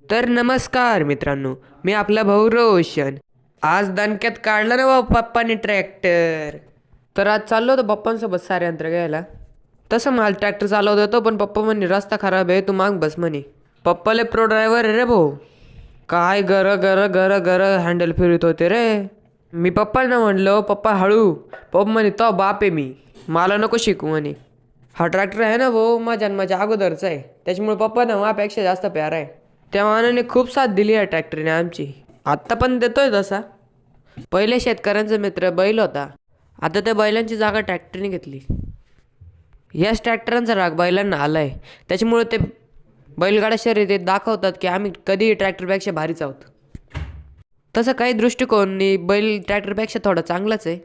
तर नमस्कार मित्रांनो, मी आपला भाऊ रोशन. आज दणक्यात काढलं ना बाबा पप्पाने ट्रॅक्टर. तर आज चाललो होतो पप्पांसोबत सारे यंत्र घ्यायला. तसं मला ट्रॅक्टर चालवत होतो, पण पप्पा म्हणे रस्ता खराब आहे, तू माग बस म्हणे. पप्पाले प्रो ड्रायव्हर आहे रे भाऊ. काय गर गर गर गर हँडल फिरत होते रे. मी पप्पांना म्हणलं पप्पा हळू. पप्पा म्हणे तो बाप आहे मी, मला नको शिकू म्हणे. हा ट्रॅक्टर आहे ना भाऊ माझ्या माझ्या अगोदरचा आहे, त्याच्यामुळे पप्पा ना माझ्यापेक्षा जास्त प्यारा आहे. त्या मानाने खूप साथ दिली या ट्रॅक्टरने आमची. आत्ता पण देतोय तसा. पहिले शेतकऱ्यांचा मित्र बैल होता, आता त्या बैलांची जागा ट्रॅक्टरने घेतली. याच ट्रॅक्टरांचा राग बैलांना आलाय, त्याच्यामुळे ते बैलगाडा शर्यतीत दाखवतात की आम्ही कधीही ट्रॅक्टरपेक्षा भारीच आहोत. तसं काही दृष्टिकोननी बैल ट्रॅक्टरपेक्षा थोडा चांगलाच आहे,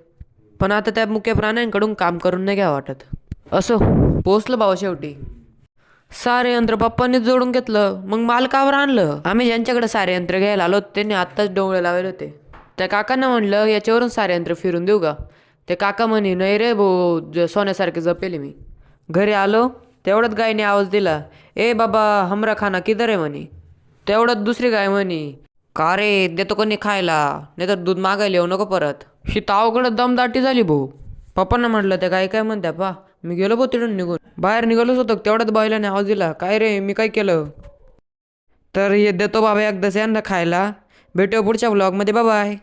पण आता त्या मुख्य प्राण्यांकडून काम करून नाही घ्यावं वाटत. असो, पोचलं भाऊ शेवटी. सारे यंत्र पप्पांनी जोडून घेतलं, मग मालकावर आणलं. आम्ही ज्यांच्याकडे सारे यंत्र घ्यायला आलो त्यांनी आत्ताच डोळे लावले होते. त्या काकांना म्हणलं याच्यावरून सारे यंत्र फिरून देऊ का. ते काका म्हणे नाही रे भाऊ, सोन्यासारखे जपेले मी. घरी आलो तेवढ्यात गायने आवाज दिला, ए बाबा हमरा खाना किधर आहे म्हणे. तेवढ्यात दुसरी गाय म्हणे, का रे देतो कोणी खायला, नाही तर दूध मागायला येऊ नको परत. ही तावकडं दमदाटी झाली भाऊ. पप्पांना म्हटलं त्या गाय काय म्हणत्या पा. मी गेलो भाऊ तिथून निघून, बाहेर निघालोच होतो तेवढ्यात बैलाने आवाज दिला, काय रे मी काय केलं. तर हे देतो बाबा एकदाच यांना खायला. भेटू पुढच्या ब्लॉगमध्ये, बाय.